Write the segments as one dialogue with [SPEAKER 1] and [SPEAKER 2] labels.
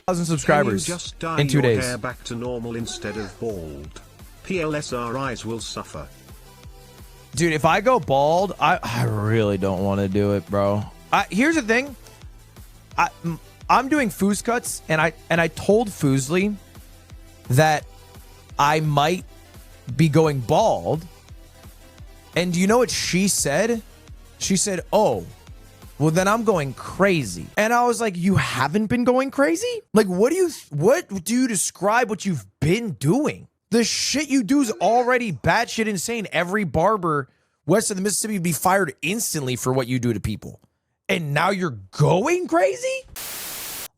[SPEAKER 1] 1,000 subscribers
[SPEAKER 2] just dye
[SPEAKER 1] in 2
[SPEAKER 2] your
[SPEAKER 1] days.
[SPEAKER 2] hair back to normal instead of bald. PLSR eyes will suffer.
[SPEAKER 1] Dude, if I go bald, I really don't want to do it, bro. Here's the thing. I'm doing Fuscuts, and I told Fuslie that I might be going bald. And do you know what she said? She said, oh, well, then I'm going crazy. And I was like, you haven't been going crazy? Like, what do you describe what you've been doing? The shit you do is already batshit insane. Every barber west of the Mississippi would be fired instantly for what you do to people. And now you're going crazy?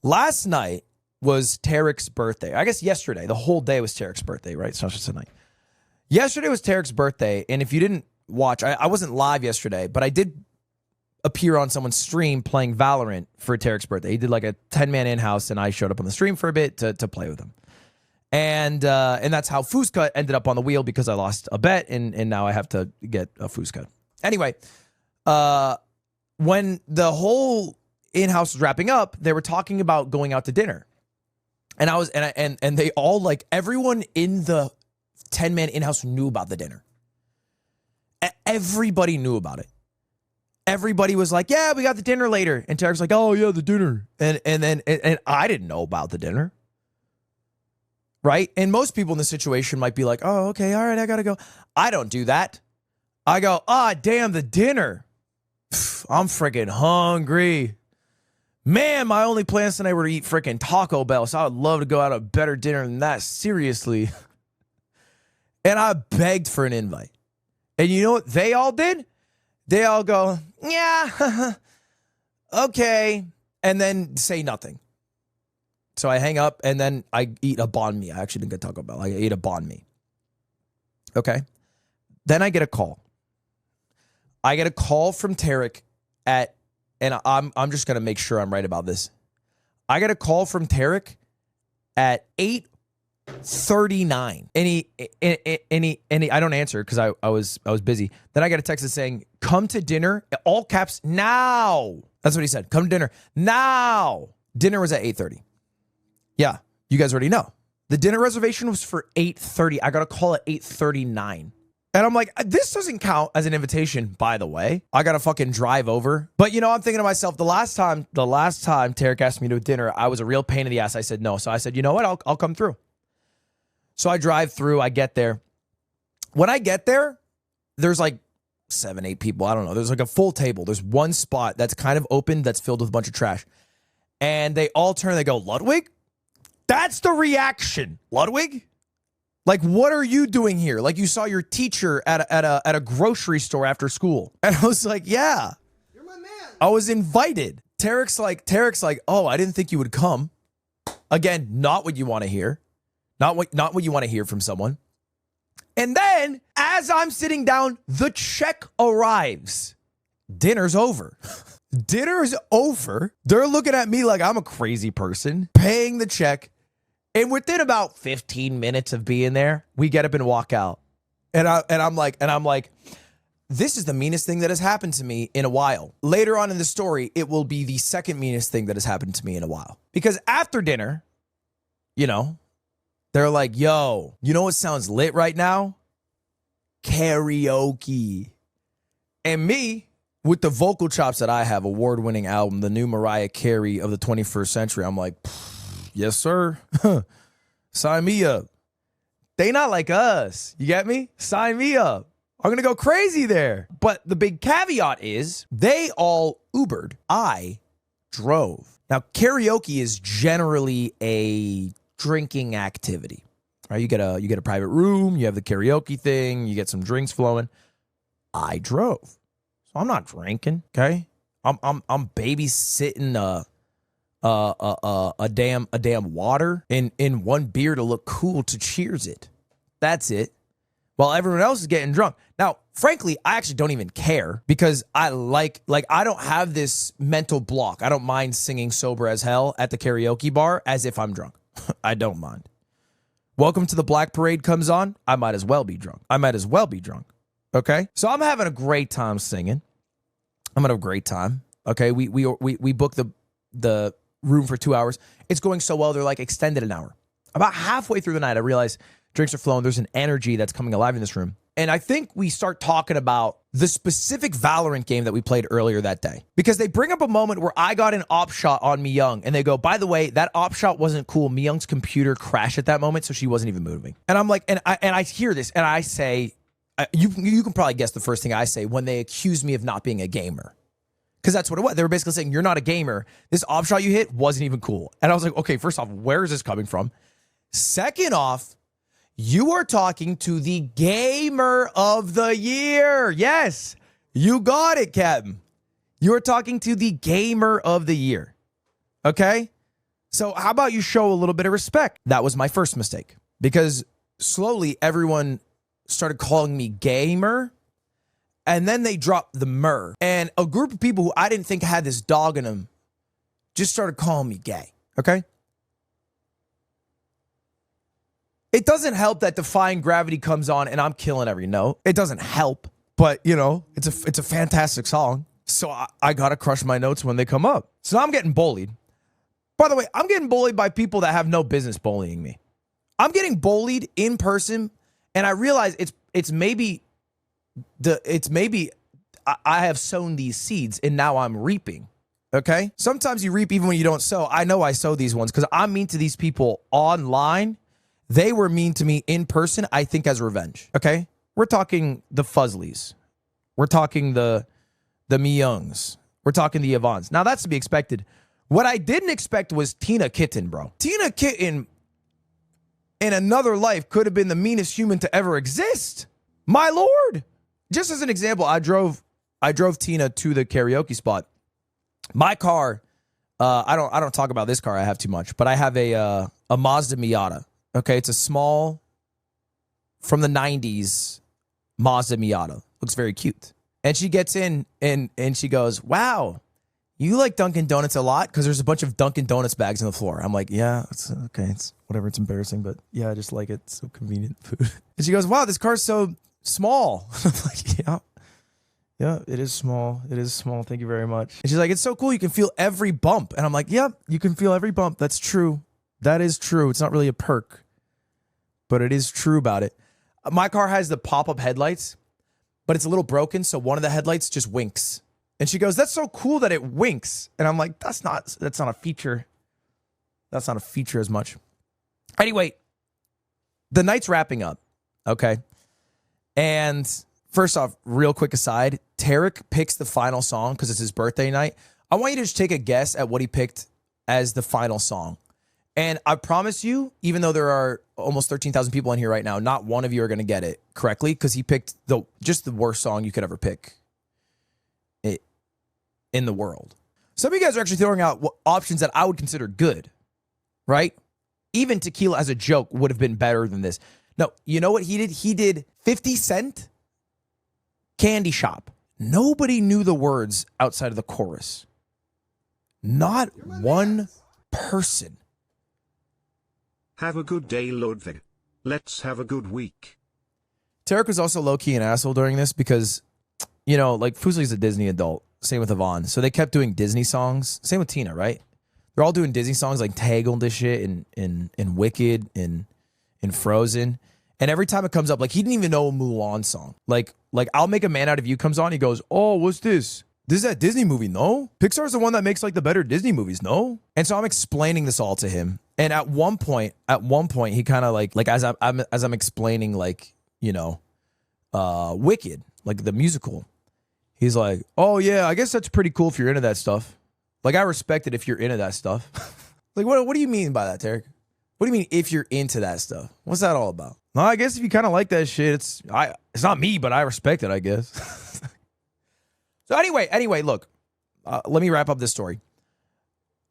[SPEAKER 1] Last night was Tarik's birthday. I guess yesterday. The whole day was Tarik's birthday, right? It's not just tonight. Yesterday was Tarik's birthday. And if you didn't watch, I wasn't live yesterday, but I did appear on someone's stream playing Valorant for Tarik's birthday. He did like a 10-man in-house, and I showed up on the stream for a bit to play with him. And that's how Fuscut ended up on the wheel, because I lost a bet, and now I have to get a Fuscut. Anyway, when the whole in-house was wrapping up, they were talking about going out to dinner. And I was and they all, like, everyone in the 10-man in-house knew about the dinner. Everybody knew about it. Everybody was like, yeah, we got the dinner later. And Tarik's like, oh yeah, the dinner. And I didn't know about the dinner. Right? And most people in this situation might be like, oh, okay, all right, I gotta go. I don't do that. I go, damn, the dinner. I'm freaking hungry. Man, my only plans tonight were to eat freaking Taco Bell, so I would love to go out a better dinner than that, seriously. And I begged for an invite. And you know what they all did? They all go, yeah, okay, and then say nothing. So I hang up, and then I eat a banh mi. I actually didn't get Taco Bell. I ate a banh mi. Okay. Then I get a call. I get a call from Tarik at, and I'm just going to make sure I'm right about this. I get a call from Tarik at 8:39. And he I don't answer because I was busy. Then I get a text saying, come to dinner, all caps, now. That's what he said. Come to dinner now. Dinner was at 8:30. Yeah, you guys already know. The dinner reservation was for 8:30. I got a call at 8:39. And I'm like, this doesn't count as an invitation, by the way. I got to fucking drive over. But, you know, I'm thinking to myself, the last time Tarik asked me to dinner, I was a real pain in the ass. I said no. So I said, you know what? I'll come through. So I drive through. I get there. When I get there, there's like 7, 8 people. I don't know. There's like a full table. There's one spot that's kind of open that's filled with a bunch of trash. And they all turn. They go, Ludwig? That's the reaction. Ludwig? Like, what are you doing here? Like, you saw your teacher at a grocery store after school. And I was like, yeah. You're my man. I was invited. Tarik's like, oh, I didn't think you would come. Again, not what you want to hear. Not what you want to hear from someone. And then, as I'm sitting down, the check arrives. Dinner's over. Dinner's over. They're looking at me like I'm a crazy person, paying the check. And within about 15 minutes of being there, we get up and walk out. And I'm like, this is the meanest thing that has happened to me in a while. Later on in the story, it will be the second meanest thing that has happened to me in a while. Because after dinner, you know, they're like, yo, you know what sounds lit right now? Karaoke. And me, with the vocal chops that I have, award-winning album, the new Mariah Carey of the 21st century, I'm like, yes, sir. Sign me up. They not like us. You get me? Sign me up. I'm going to go crazy there. But the big caveat is they all Ubered. I drove. Now, karaoke is generally a drinking activity. Right? You get a private room. You have the karaoke thing. You get some drinks flowing. I drove. So I'm not drinking, okay? I'm babysitting a damn water in one beer to look cool to cheers it. That's it. While everyone else is getting drunk. Now, frankly, I actually don't even care because I like I don't have this mental block. I don't mind singing sober as hell at the karaoke bar as if I'm drunk. I don't mind. Welcome to the Black Parade comes on. I might as well be drunk. Okay? So I'm having a great time singing. I'm having a great time. Okay? We booked the room for 2 hours. It's going so well, they're like extended an hour. About halfway through the night, I realize drinks are flowing. There's an energy that's coming alive in this room. And I think we start talking about the specific Valorant game that we played earlier that day. Because they bring up a moment where I got an op shot on Miyoung. And they go, by the way, that op shot wasn't cool. Miyoung's computer crashed at that moment, so she wasn't even moving. And I'm like, and I hear this, and I say, you can probably guess the first thing I say when they accuse me of not being a gamer. Because that's what it was. They were basically saying, you're not a gamer. This op shot you hit wasn't even cool. And I was like, okay, first off, where is this coming from? Second off, you are talking to the gamer of the year. Yes, you got it, Captain. You are talking to the gamer of the year. Okay? So how about you show a little bit of respect? That was my first mistake. Because slowly everyone started calling me gamer. And then they dropped the mer. And a group of people who I didn't think had this dog in them just started calling me gay. Okay? It doesn't help that Defying Gravity comes on and I'm killing every note. It doesn't help, but you know, it's a fantastic song. So I gotta crush my notes when they come up. So now I'm getting bullied. By the way, I'm getting bullied by people that have no business bullying me. I'm getting bullied in person, and I realize it's maybe I have sown these seeds and now I'm reaping. Okay? Sometimes you reap even when you don't sow. I know I sow these ones because I'm mean to these people online. They were mean to me in person, I think, as revenge. Okay? We're talking the Fuslies. We're talking the Miyoungs. We're talking the Yvonnes. Now, that's to be expected. What I didn't expect was Tinakitten, bro. Tinakitten, in another life, could have been the meanest human to ever exist. My lord. Just as an example, I drove Tina to the karaoke spot. My car, I don't talk about this car I have too much, but I have a Mazda Miata. Okay, it's a small, from the 90s, Mazda Miata. Looks very cute. And she gets in and she goes, wow, you like Dunkin' Donuts a lot? Because there's a bunch of Dunkin' Donuts bags on the floor. I'm like, yeah, it's okay. It's whatever. It's embarrassing, but yeah, I just like it. It's so convenient food. And she goes, wow, this car's so small. I'm like, yeah, it is small. It is small. Thank you very much. And she's like, it's so cool. You can feel every bump. And I'm like, yep, you can feel every bump. That's true. That is true. It's not really a perk, but it is true about it. My car has the pop-up headlights, but it's a little broken, so one of the headlights just winks. And she goes, that's so cool that it winks. And I'm like, that's not a feature. That's not a feature as much. Anyway, the night's wrapping up, okay? And first off, real quick aside, Tarik picks the final song because it's his birthday night. I want you to just take a guess at what he picked as the final song. And I promise you, even though there are almost 13,000 people in here right now, not one of you are going to get it correctly because he picked just the worst song you could ever pick in the world. Some of you guys are actually throwing out options that I would consider good, right? Even Tequila as a joke would have been better than this. No, you know what he did? He did 50 Cent Candy Shop. Nobody knew the words outside of the chorus. Not one person.
[SPEAKER 2] Have a good day, Ludwig. Let's have a good week.
[SPEAKER 1] Tarik was also low-key an asshole during this because, you know, like Fuslie's a Disney adult. Same with Yvonne. So they kept doing Disney songs. Same with Tina, right? They're all doing Disney songs like Tangled this shit and Wicked and Frozen. And every time it comes up, like he didn't even know a Mulan song. Like I'll Make a Man Out of You comes on. He goes, oh, what's this? This is that Disney movie, no? Pixar's the one that makes like the better Disney movies, no? And so I'm explaining this all to him. And at one point, he kind of like as I'm explaining, like, you know, Wicked, like the musical, he's like, oh yeah, I guess that's pretty cool if you're into that stuff. Like I respect it if you're into that stuff. Like what do you mean by that, Tarik? What do you mean if you're into that stuff? What's that all about? No, I guess if you kind of like that shit, it's not me, but I respect it, I guess. So anyway, look, let me wrap up this story.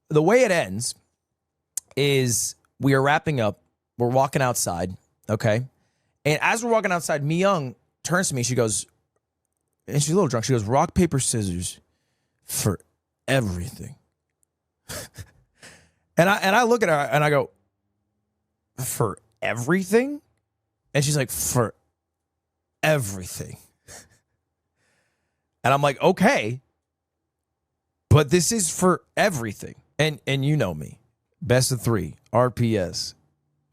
[SPEAKER 1] The way it ends is we are wrapping up. We're walking outside, okay? And as we're walking outside, Miyoung turns to me. She goes, and she's a little drunk. She goes, rock, paper, scissors for everything. and I look at her and I go, for everything? And she's like, for everything. And I'm like, okay, but this is for everything. And you know me. Best of 3. RPS.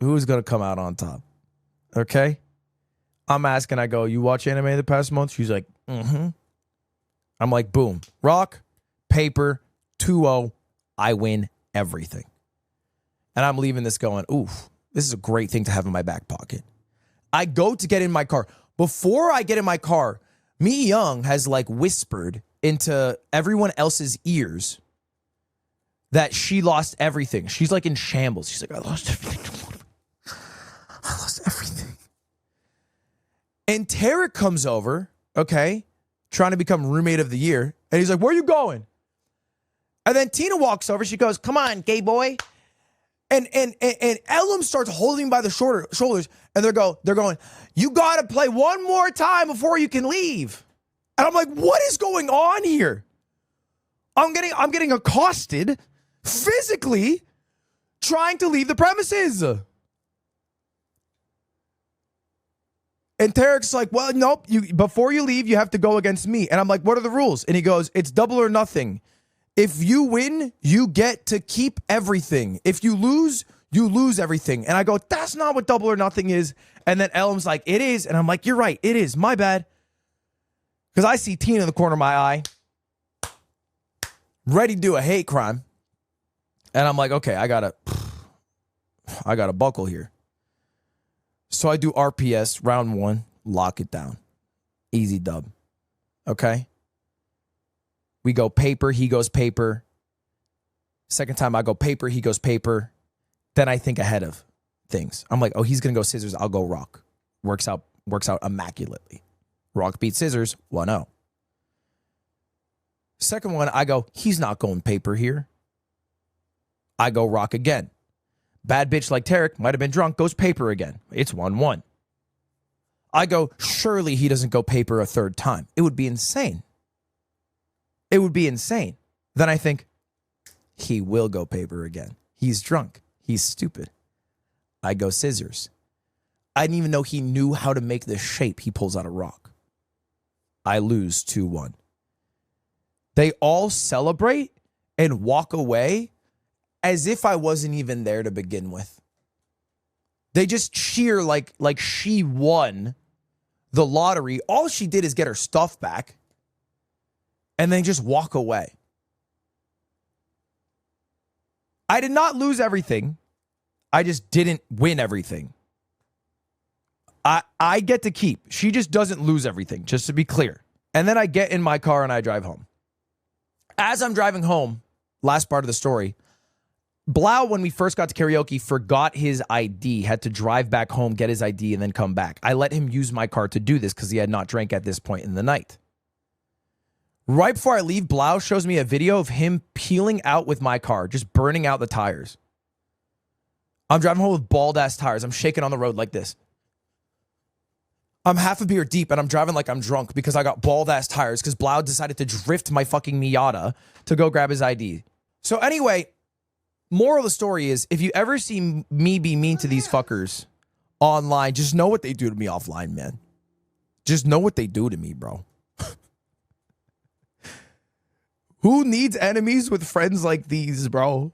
[SPEAKER 1] Who's going to come out on top? Okay? I'm asking, I go, you watch anime the past month? She's like, mm-hmm. I'm like, boom. Rock, paper, 2-0. I win everything. And I'm leaving this going, oof, this is a great thing to have in my back pocket. I go to get in my car. Before I get in my car, Miyoung has like whispered into everyone else's ears that she lost everything. She's like in shambles. She's like, I lost everything. I lost everything. And Tarik comes over, okay, trying to become roommate of the year. And he's like, where are you going? And then Tina walks over. She goes, come on, gay boy. And Ellum starts holding him by the shoulders. And they're going, you got to play one more time before you can leave. And I'm like, what is going on here? I'm getting accosted physically trying to leave the premises. And Tarik's like, well, nope, before you leave, you have to go against me. And I'm like, what are the rules? And he goes, it's double or nothing. If you win, you get to keep everything. If you lose everything. And I go, that's not what double or nothing is. And then Ellum's like, it is. And I'm like, you're right, it is. My bad. Because I see Tina in the corner of my eye, ready to do a hate crime. And I'm like, okay, I gotta buckle here. So I do RPS, round 1, lock it down. Easy dub. Okay? We go paper, he goes paper. Second time I go paper, he goes paper. Then I think ahead of things. I'm like, oh, he's going to go scissors, I'll go rock. Works out immaculately. Rock beats scissors, 1-0. Second one, I go, he's not going paper here. I go rock again. Bad bitch like Tarik, might have been drunk, goes paper again. It's 1-1. I go, surely he doesn't go paper a third time. It would be insane. It would be insane. Then I think, he will go paper again. He's drunk. He's stupid. I go scissors. I didn't even know he knew how to make the shape. He pulls out a rock. I lose 2-1. They all celebrate and walk away as if I wasn't even there to begin with. They just cheer like she won the lottery. All she did is get her stuff back and then just walk away. I did not lose everything. I just didn't win everything. I get to keep. She just doesn't lose everything, just to be clear. And then I get in my car and I drive home. As I'm driving home, last part of the story, Blau, when we first got to karaoke, forgot his ID, had to drive back home, get his ID, and then come back. I let him use my car to do this because he had not drank at this point in the night. Right before I leave, Blau shows me a video of him peeling out with my car, just burning out the tires. I'm driving home with bald-ass tires. I'm shaking on the road like this. I'm half a beer deep, and I'm driving like I'm drunk because I got bald-ass tires because Blau decided to drift my fucking Miata to go grab his ID. So anyway, moral of the story is, if you ever see me be mean to these fuckers online, just know what they do to me offline, man. Just know what they do to me, bro. Who needs enemies with friends like these, bro?